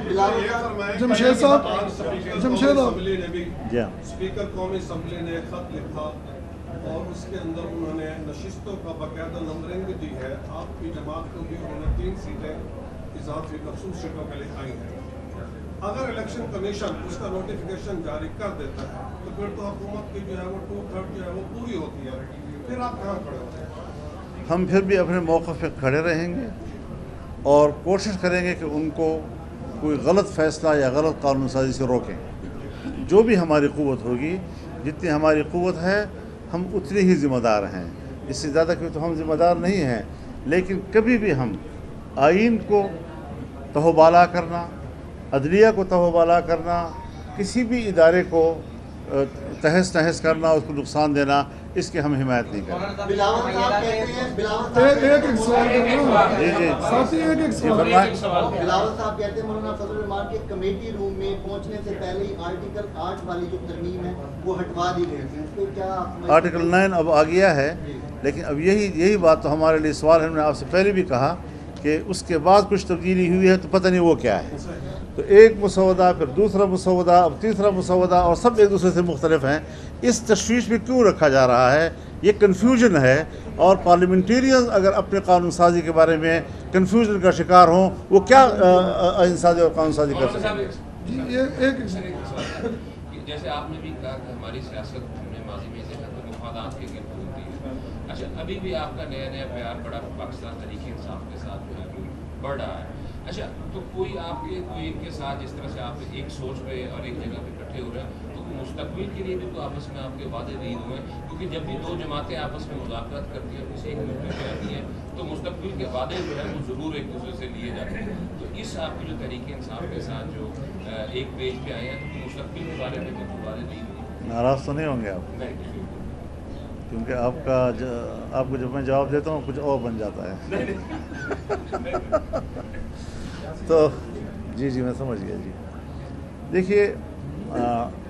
जमशेद साहब, जमशेद स्पीकर कौमी असम्बली ने खत लिखा और उसके अंदर उन्होंने नशिस्तों का बाकायदा नंबरिंग भी दी है। आपकी जमात को भी उन्होंने 3 सीटें इजाफी मखसूस सीटों के लिए आई हैं। अगर इलेक्शन कमीशन उसका नोटिफिकेशन जारी कर देता है तो फिर तो हुकूमत की जो है वो 2/3 जो है वो पूरी होती है, फिर आप कहाँ खड़े होते हैं? हम फिर भी अपने मौक़िफ़ पे खड़े रहेंगे और कोशिश करेंगे कि उनको कोई गलत फ़ैसला या गलत कानून साज़ी से रोकें। जो भी हमारी क़ुव्वत होगी, जितनी हमारी क़ुव्वत है, हम उतने ही ज़िम्मेदार हैं। इससे ज़्यादा क्यों तो हम ज़िम्मेदार नहीं हैं, लेकिन कभी भी हम आइन को तहबाला करना, अदलिया को तहबाला करना, किसी भी इदारे को तहस नहस करना, उसको नुकसान देना, इसकी हम हिमायत नहीं करें। बिलावल साहब कहते हैं मौलाना फजल रहमान के कमेटी रूम में पहुंचने से पहले ही आर्टिकल 8 वाली जो तरमीम है वो हटवा दी गई थी, उसको क्या आर्टिकल 9 अब आ गया है, लेकिन अब यही बात तो हमारे लिए सवाल है। हमने आपसे पहले भी कहा कि उसके बाद कुछ तब्दीली हुई है तो पता नहीं वो क्या है। तो एक मसौदा, फिर दूसरा मसौदा, अब तीसरा मसौदा, और सब एक दूसरे से मुख्तलिफ हैं। इस तशवीश में क्यों रखा जा रहा है? ये कन्फ्यूजन है, और पार्लियामेंटेरियन अगर अपने कानून साजी के बारे में कन्फ्यूजन का शिकार हों, वो क्या आइन साजी और कानून साजी कर सकेंगे? जैसे आपने भी कहा कि हमारी सियासत में माजी में से मफादात के गिर्द होती है। अच्छा, अभी भी आपका नया प्यार बड़ा पाकिस्तान तहरीक इंसाफ के साथ जो है बढ़ रहा है। अच्छा, तो कोई इनके साथ जिस तरह से आप एक सोच पे और एक जगह पे इकट्ठे हो रहे हैं, तो मुस्तकबिल के लिए भी तो आपस में आपके वादे नहीं हुए हैं, क्योंकि जब भी 2 जमातें आपस में मुज़ाकरात करती हैं, किसी एक मुद्दे पे आती हैं, तो मुस्तकबिल के वादे जो है वो ज़रूर एक दूसरे से लिए जाते हैं। तो इस आपकी जो तहरीक इंसाफ के साथ जो एक पेज पे आए हैं, तो मुस्तकबिल के बारे में कुछ वादे नहीं हुए? नाराज़ तो नहीं होंगे आप? नहीं, क्योंकि आपको जब मैं जवाब देता हूँ कुछ और बन जाता है। तो जी मैं समझ गया जी। देखिए,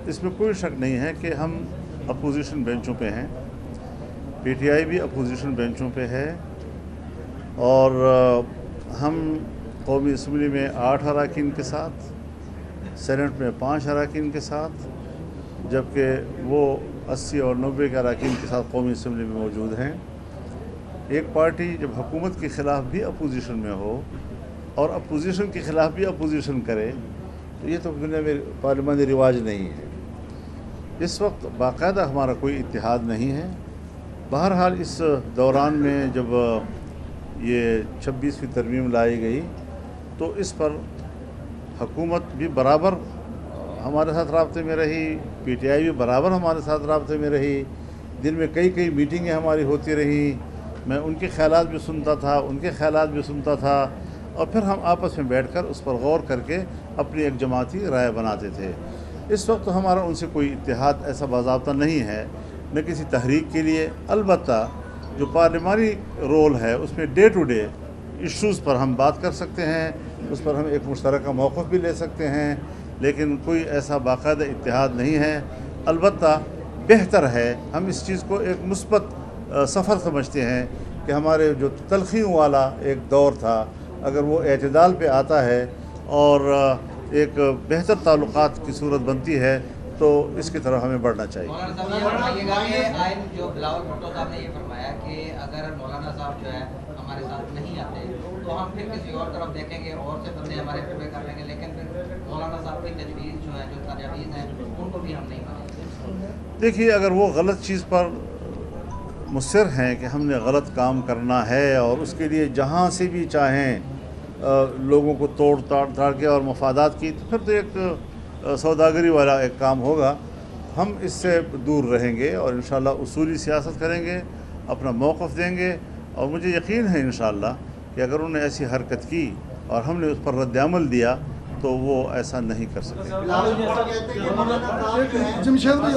इसमें कोई शक नहीं है कि हम अपोजिशन बेंचों पे हैं। पीटीआई भी अपोजिशन बेंचों पे है, और हम कौमी असम्बली में 8 अरकान के साथ, सेनेट में 5 अरकान के साथ, जबकि वो 80 और 90 के अरकान के साथ कौमी असम्बली में मौजूद हैं। एक पार्टी जब हुकूमत के ख़िलाफ़ भी अपोजिशन में हो और अपोजिशन के ख़िलाफ़ भी अपोजिशन करे, तो ये तो दुनिया में पार्लिमानी रिवाज नहीं है। इस वक्त बाकायदा हमारा कोई इत्तेहाद नहीं है। बहरहाल इस दौरान में जब ये 26वीं तरमीम लाई गई, तो इस पर हुकूमत भी बराबर हमारे साथ राब्ते में रही, पीटीआई भी बराबर हमारे साथ राब्ते में रही। दिन में कई मीटिंगें हमारी होती रहीं, मैं उनके ख़यालात भी सुनता था, उनके ख़यालात भी सुनता था, और फिर हम आपस में बैठकर उस पर गौर करके अपनी एक जमाती राय बनाते थे। इस वक्त तो हमारा उनसे कोई इत्तेहाद ऐसा बाज़ाब्ता नहीं है, न किसी तहरीक के लिए। अलबत्ता जो पार्लिमानी रोल है, उसमें डे टू डे इश्यूज़ पर हम बात कर सकते हैं, उस पर हम एक मुश्तरका मौक़िफ़ भी ले सकते हैं, लेकिन कोई ऐसा बाकायदा इत्तेहाद नहीं है। अलबत्ता बेहतर है, हम इस चीज़ को एक मुस्बत सफ़र समझते हैं कि हमारे जो तलख़ियों वाला एक दौर था, अगर वो एतदाल पे आता है और एक बेहतर ताल्लुक़ात की सूरत बनती है, तो इसकी तरफ हमें बढ़ना चाहिए। जो बिलावल भुट्टो साहब ने ये फरमाया कि अगर मौलाना साहब जो है हमारे साथ नहीं आते तो हम फिर किसी और तरफ देखेंगे, और से बंदे हमारे पे कर लेंगे, लेकिन फिर मौलाना साहब की तजवीज़ जो है, जो तजावीज़ हैं, उनको भी हम नहीं मानेंगे। देखिए, अगर वो गलत चीज़ पर मुस्सिर हैं कि हमने गलत काम करना है, और उसके लिए जहाँ से भी चाहें लोगों को तोड़ ताड़ के और मफादात की, तो फिर तो एक सौदागरी वाला एक काम होगा। हम इससे दूर रहेंगे और इंशाअल्लाह उसूली सियासत करेंगे, अपना मौक़िफ़ देंगे, और मुझे यकीन है इंशाअल्लाह कि अगर उन्होंने ऐसी हरकत की और हमने उस पर रद्द-ए-अमल दिया, तो वो ऐसा नहीं कर सकते। जमशेद भाई,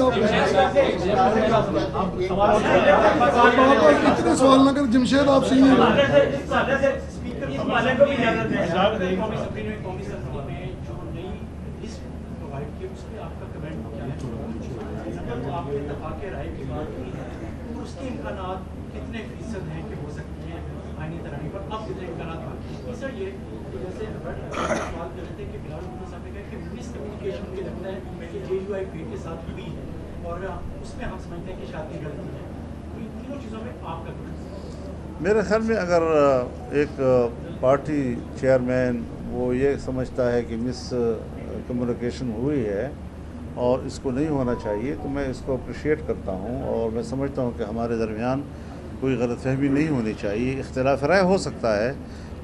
इतने सवाल ना कर, जमशेद आप सही नहीं कितने फीसद हैं कि हो सकती है आईनी तरह पर, अब कितने इम्कान बाकी? सर, ये जैसे सवाल कर रहे थे कि बिलावल जो एक बेटे के साथ हुई है और उसमें हम समझते हैं कि शादी गलती है, तो इन तीनों चीज़ों में आपका कुछ? मेरे ख्याल में अगर एक पार्टी चेयरमैन वो ये समझता है कि मिस कम्युनिकेशन हुई है और इसको नहीं होना चाहिए, तो मैं इसको अप्रिशिएट करता हूँ और मैं समझता हूँ कि हमारे दरमियान कोई गलतफहमी नहीं होनी चाहिए। इख्तिलाफ राय हो सकता है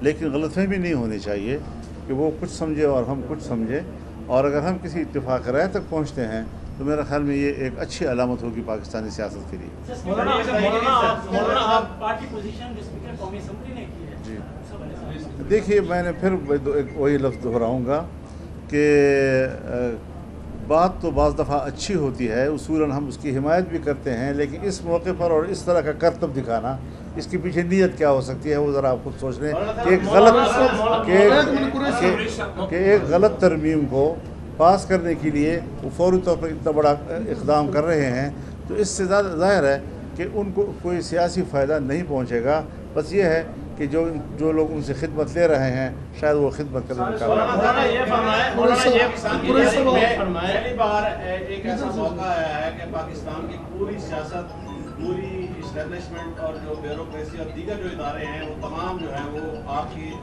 लेकिन गलतफहमी नहीं होनी चाहिए कि वो कुछ समझे और हम कुछ समझें, और अगर हम किसी इत्तेफाक राय तक पहुँचते हैं तो मेरे ख्याल में ये एक अच्छी अलामत होगी पाकिस्तानी सियासत के लिए। मौलाना आप पार्टी पोजीशन जो स्पीकर कौमी असेंबली ने की है जी देखिए, मैंने फिर वही लफ्ज़ दोहराऊँगा कि बात तो बाज़ दफ़ा अच्छी होती है, उसूलन हम उसकी हिमायत भी करते हैं, लेकिन इस मौके पर और इस तरह का करतब दिखाना, इसके पीछे नीयत क्या हो सकती है वो ज़रा आप खुद सोच लें कि एक गलत तरमीम को पास करने के लिए वो फौरी तौर पर इतना बड़ा इक़दाम कर रहे हैं, तो इससे ज़्यादा ज़ाहिर है कि उनको कोई सियासी फ़ायदा नहीं पहुँचेगा। बस ये है कि जो लोग उनसे खिदमत ले रहे हैं शायद वो खिदमत करने में पहली बार एक ऐसा मौका आया है कि पाकिस्तान की पूरी सियासत, पूरी इस्टेब्लिशमेंट और जो ब्यूरोक्रेसी और दीगर जो इदारे हैं वो तमाम जो हैं वो आपकी